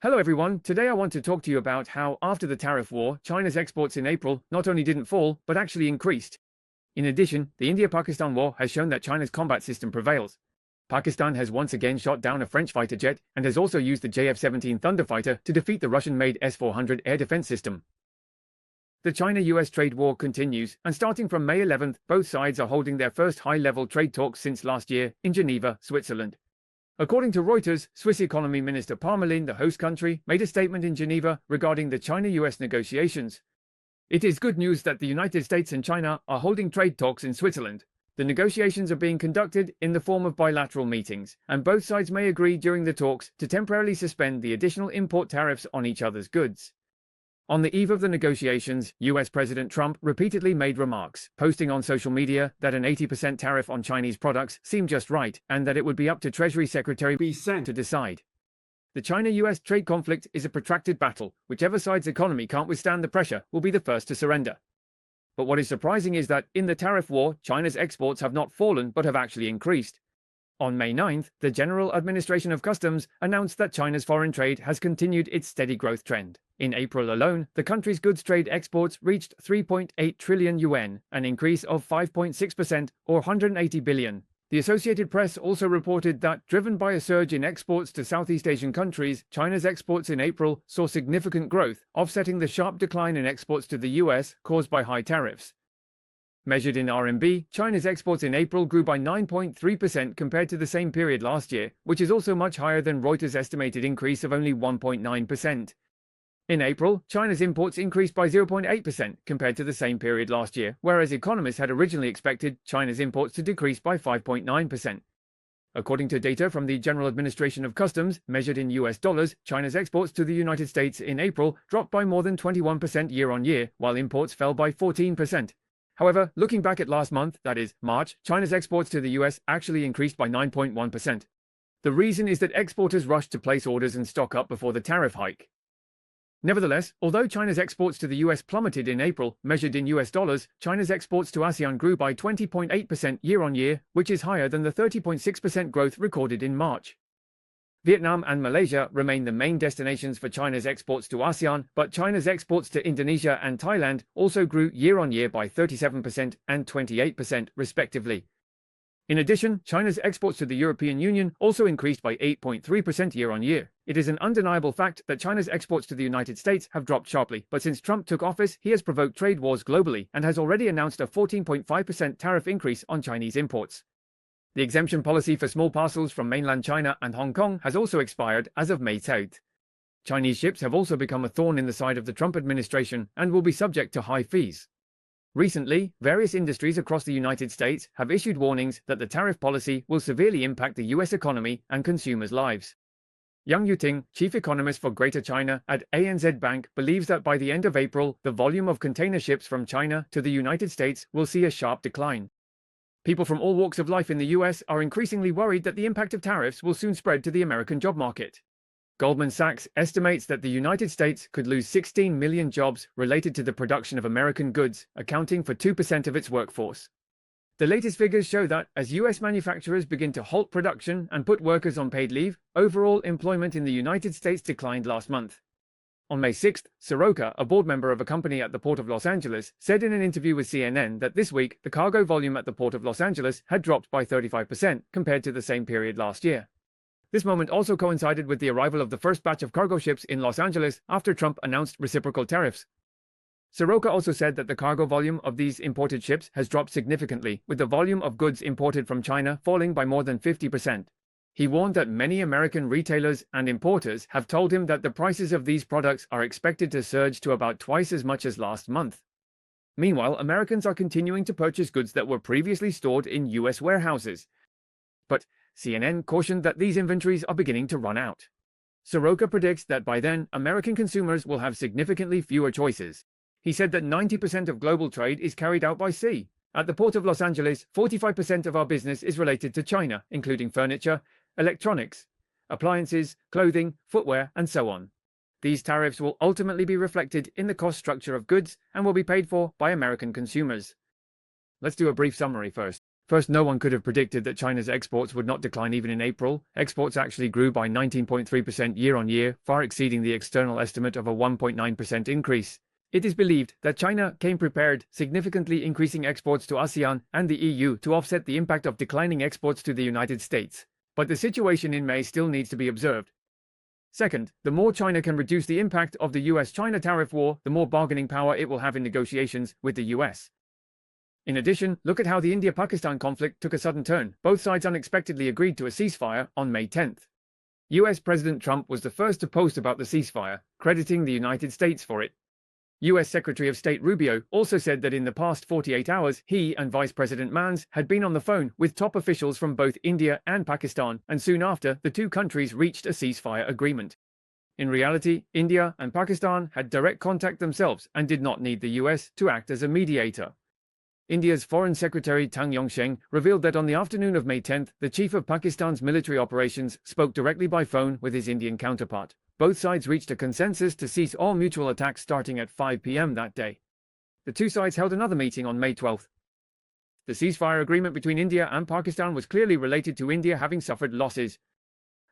Hello everyone, today I want to talk to you about how, after the tariff war, China's exports in April not only didn't fall, but actually increased. In addition, the India-Pakistan war has shown that China's combat system prevails. Pakistan has once again shot down a French fighter jet and has also used the JF-17 Thunder fighter to defeat the Russian-made S-400 air defense system. The China-US trade war continues, and starting from May 11th, both sides are holding their first high-level trade talks since last year in Geneva, Switzerland. According to Reuters, Swiss Economy Minister Parmelin, the host country, made a statement in Geneva regarding the China-US negotiations. It is good news that the United States and China are holding trade talks in Switzerland. The negotiations are being conducted in the form of bilateral meetings, and both sides may agree during the talks to temporarily suspend the additional import tariffs on each other's goods. On the eve of the negotiations, US President Trump repeatedly made remarks, posting on social media that an 80% tariff on Chinese products seemed just right, and that it would be up to Treasury Secretary Beeson to decide. The China-US trade conflict is a protracted battle. Whichever side's economy can't withstand the pressure will be the first to surrender. But what is surprising is that, in the tariff war, China's exports have not fallen but have actually increased. On May 9th, the General Administration of Customs announced that China's foreign trade has continued its steady growth trend. In April alone, the country's goods trade exports reached 3.8 trillion yuan, an increase of 5.6% or 180 billion. The Associated Press also reported that, driven by a surge in exports to Southeast Asian countries, China's exports in April saw significant growth, offsetting the sharp decline in exports to the US caused by high tariffs. Measured in RMB, China's exports in April grew by 9.3% compared to the same period last year, which is also much higher than Reuters' estimated increase of only 1.9%. In April, China's imports increased by 0.8% compared to the same period last year, whereas economists had originally expected China's imports to decrease by 5.9%. According to data from the General Administration of Customs, measured in US dollars, China's exports to the United States in April dropped by more than 21% year-on-year, while imports fell by 14%. However, looking back at last month, that is, March, China's exports to the US actually increased by 9.1%. The reason is that exporters rushed to place orders and stock up before the tariff hike. Nevertheless, although China's exports to the US plummeted in April, measured in US dollars, China's exports to ASEAN grew by 20.8% year-on-year, which is higher than the 30.6% growth recorded in March. Vietnam and Malaysia remain the main destinations for China's exports to ASEAN, but China's exports to Indonesia and Thailand also grew year-on-year by 37% and 28% respectively. In addition, China's exports to the European Union also increased by 8.3% year-on-year. It is an undeniable fact that China's exports to the United States have dropped sharply, but since Trump took office, he has provoked trade wars globally and has already announced a 14.5% tariff increase on Chinese imports. The exemption policy for small parcels from mainland China and Hong Kong has also expired as of May 10th. Chinese ships have also become a thorn in the side of the Trump administration and will be subject to high fees. Recently, various industries across the United States have issued warnings that the tariff policy will severely impact the US economy and consumers' lives. Yang Yuting, chief economist for Greater China at ANZ Bank, believes that by the end of April, the volume of container ships from China to the United States will see a sharp decline. People from all walks of life in the US are increasingly worried that the impact of tariffs will soon spread to the American job market. Goldman Sachs estimates that the United States could lose 16 million jobs related to the production of American goods, accounting for 2% of its workforce. The latest figures show that, as US manufacturers begin to halt production and put workers on paid leave, overall employment in the United States declined last month. On May 6th, Soroka, a board member of a company at the Port of Los Angeles, said in an interview with CNN that this week the cargo volume at the Port of Los Angeles had dropped by 35% compared to the same period last year. This moment also coincided with the arrival of the first batch of cargo ships in Los Angeles after Trump announced reciprocal tariffs. Soroka also said that the cargo volume of these imported ships has dropped significantly, with the volume of goods imported from China falling by more than 50%. He warned that many American retailers and importers have told him that the prices of these products are expected to surge to about twice as much as last month. Meanwhile, Americans are continuing to purchase goods that were previously stored in US warehouses. But CNN cautioned that these inventories are beginning to run out. Soroka predicts that by then, American consumers will have significantly fewer choices. He said that 90% of global trade is carried out by sea. At the Port of Los Angeles, 45% of our business is related to China, including furniture, electronics, appliances, clothing, footwear, and so on. These tariffs will ultimately be reflected in the cost structure of goods and will be paid for by American consumers. Let's do a brief summary first. First, no one could have predicted that China's exports would not decline even in April. Exports actually grew by 19.3% year-on-year, far exceeding the external estimate of a 1.9% increase. It is believed that China came prepared, significantly increasing exports to ASEAN and the EU to offset the impact of declining exports to the United States. But the situation in May still needs to be observed. Second, the more China can reduce the impact of the US-China tariff war, the more bargaining power it will have in negotiations with the US. In addition, look at how the India-Pakistan conflict took a sudden turn. Both sides unexpectedly agreed to a ceasefire on May 10th. US President Trump was the first to post about the ceasefire, crediting the United States for it. US Secretary of State Rubio also said that in the past 48 hours, he and Vice President Mans had been on the phone with top officials from both India and Pakistan, and soon after, the two countries reached a ceasefire agreement. In reality, India and Pakistan had direct contact themselves and did not need the US to act as a mediator. India's Foreign Secretary Tang Yongsheng revealed that on the afternoon of May 10th, the chief of Pakistan's military operations spoke directly by phone with his Indian counterpart. Both sides reached a consensus to cease all mutual attacks starting at 5 p.m. that day. The two sides held another meeting on May 12th. The ceasefire agreement between India and Pakistan was clearly related to India having suffered losses.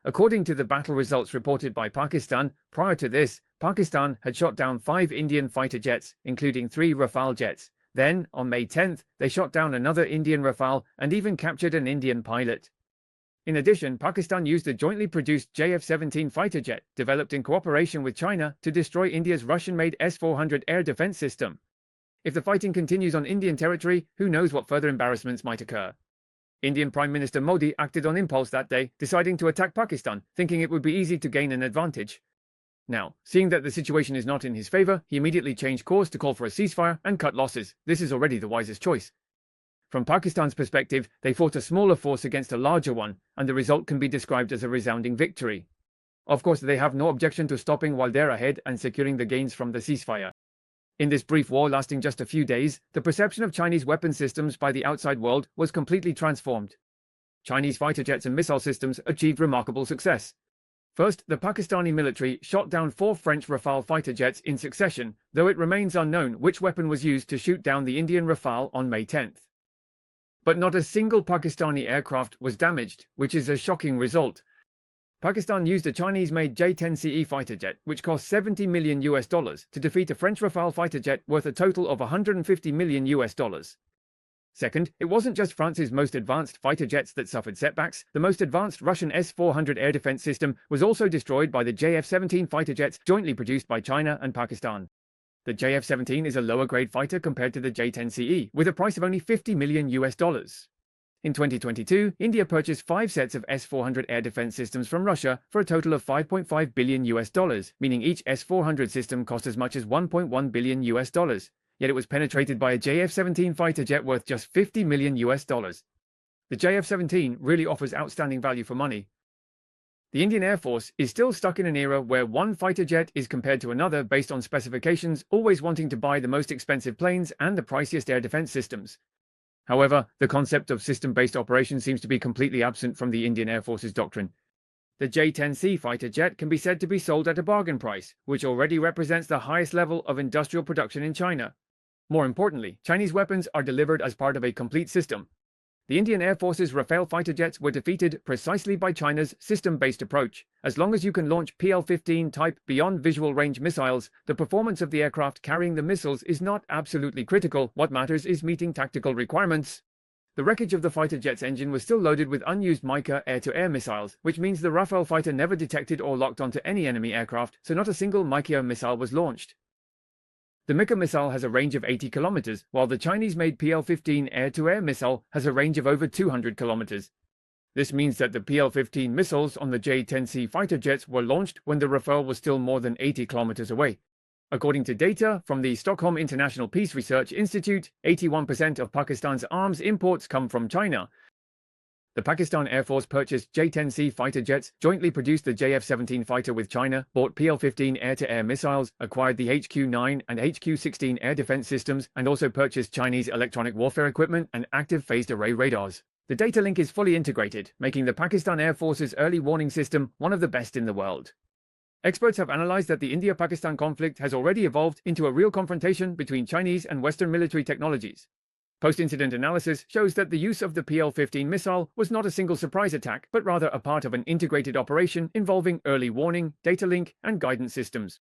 According to the battle results reported by Pakistan, prior to this, Pakistan had shot down 5 Indian fighter jets, including 3 Rafale jets. Then, on May 10th, they shot down another Indian Rafale and even captured an Indian pilot. In addition, Pakistan used a jointly produced JF-17 fighter jet, developed in cooperation with China, to destroy India's Russian-made S-400 air defense system. If the fighting continues on Indian territory, who knows what further embarrassments might occur. Indian Prime Minister Modi acted on impulse that day, deciding to attack Pakistan, thinking it would be easy to gain an advantage. Now, seeing that the situation is not in his favor, he immediately changed course to call for a ceasefire and cut losses. This is already the wisest choice. From Pakistan's perspective, they fought a smaller force against a larger one, and the result can be described as a resounding victory. Of course, they have no objection to stopping while they're ahead and securing the gains from the ceasefire. In this brief war lasting just a few days, the perception of Chinese weapon systems by the outside world was completely transformed. Chinese fighter jets and missile systems achieved remarkable success. First, the Pakistani military shot down 4 French Rafale fighter jets in succession, though it remains unknown which weapon was used to shoot down the Indian Rafale on May 10th. But not a single Pakistani aircraft was damaged, which is a shocking result. Pakistan used a Chinese-made J-10CE fighter jet, which cost $70 million to defeat a French Rafale fighter jet worth a total of $150 million. Second, it wasn't just France's most advanced fighter jets that suffered setbacks. The most advanced Russian S-400 air defense system was also destroyed by the JF-17 fighter jets jointly produced by China and Pakistan. The JF-17 is a lower-grade fighter compared to the J-10CE, with a price of only $50 million. In 2022, India purchased 5 sets of S-400 air defense systems from Russia for a total of $5.5 billion, meaning each S-400 system cost as much as $1.1 billion. Yet it was penetrated by a JF-17 fighter jet worth just $50 million. The JF-17 really offers outstanding value for money. The Indian Air Force is still stuck in an era where one fighter jet is compared to another based on specifications, always wanting to buy the most expensive planes and the priciest air defense systems. However, the concept of system-based operation seems to be completely absent from the Indian Air Force's doctrine. The J-10C fighter jet can be said to be sold at a bargain price, which already represents the highest level of industrial production in China. More importantly, Chinese weapons are delivered as part of a complete system. The Indian Air Force's Rafale fighter jets were defeated precisely by China's system-based approach. As long as you can launch PL-15 type beyond visual range missiles, the performance of the aircraft carrying the missiles is not absolutely critical. What matters is meeting tactical requirements. The wreckage of the fighter jet's engine was still loaded with unused Mica air-to-air missiles, which means the Rafale fighter never detected or locked onto any enemy aircraft, so not a single Mica missile was launched. The Mica missile has a range of 80 kilometers, while the Chinese-made PL-15 air-to-air missile has a range of over 200 kilometers. This means that the PL-15 missiles on the J-10C fighter jets were launched when the Rafale was still more than 80 kilometers away. According to data from the Stockholm International Peace Research Institute, 81% of Pakistan's arms imports come from China. The Pakistan Air Force purchased J-10C fighter jets, jointly produced the JF-17 fighter with China, bought PL-15 air-to-air missiles, acquired the HQ-9 and HQ-16 air defense systems, and also purchased Chinese electronic warfare equipment and active phased array radars. The data link is fully integrated, making the Pakistan Air Force's early warning system one of the best in the world. Experts have analyzed that the India-Pakistan conflict has already evolved into a real confrontation between Chinese and Western military technologies. Post-incident analysis shows that the use of the PL-15 missile was not a single surprise attack, but rather a part of an integrated operation involving early warning, data link, and guidance systems.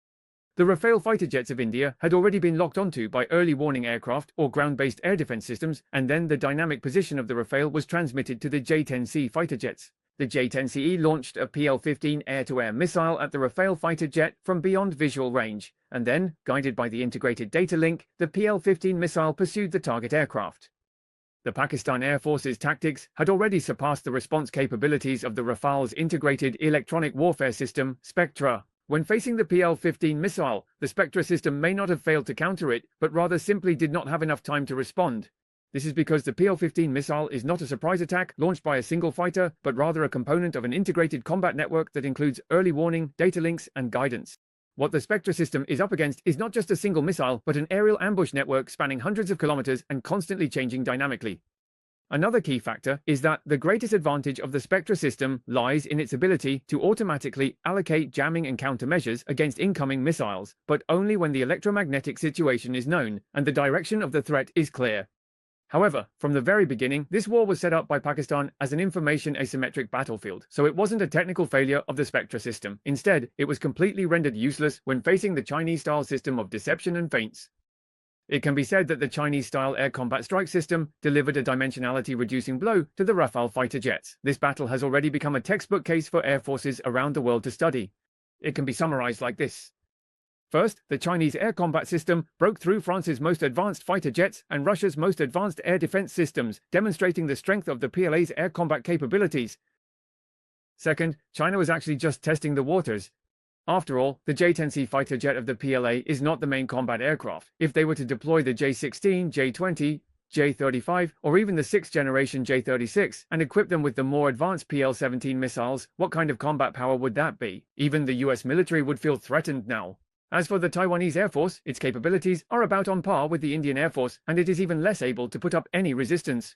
The Rafale fighter jets of India had already been locked onto by early warning aircraft or ground-based air defense systems, and then the dynamic position of the Rafale was transmitted to the J-10C fighter jets. The J-10CE launched a PL-15 air-to-air missile at the Rafale fighter jet from beyond visual range, and then, guided by the integrated data link, the PL-15 missile pursued the target aircraft. The Pakistan Air Force's tactics had already surpassed the response capabilities of the Rafale's integrated electronic warfare system, Spectra. When facing the PL-15 missile, the Spectra system may not have failed to counter it, but rather simply did not have enough time to respond. This is because the PL-15 missile is not a surprise attack launched by a single fighter, but rather a component of an integrated combat network that includes early warning, data links, and guidance. What the Spectra system is up against is not just a single missile, but an aerial ambush network spanning hundreds of kilometers and constantly changing dynamically. Another key factor is that the greatest advantage of the Spectra system lies in its ability to automatically allocate jamming and countermeasures against incoming missiles, but only when the electromagnetic situation is known and the direction of the threat is clear. However, from the very beginning, this war was set up by Pakistan as an information asymmetric battlefield, so it wasn't a technical failure of the Spectra system. Instead, it was completely rendered useless when facing the Chinese-style system of deception and feints. It can be said that the Chinese-style air combat strike system delivered a dimensionality-reducing blow to the Rafale fighter jets. This battle has already become a textbook case for air forces around the world to study. It can be summarized like this. First, the Chinese air combat system broke through France's most advanced fighter jets and Russia's most advanced air defense systems, demonstrating the strength of the PLA's air combat capabilities. Second, China was actually just testing the waters. After all, the J-10C fighter jet of the PLA is not the main combat aircraft. If they were to deploy the J-16, J-20, J-35, or even the 6th generation J-36, and equip them with the more advanced PL-17 missiles, what kind of combat power would that be? Even the US military would feel threatened now. As for the Taiwanese Air Force, its capabilities are about on par with the Indian Air Force, and it is even less able to put up any resistance.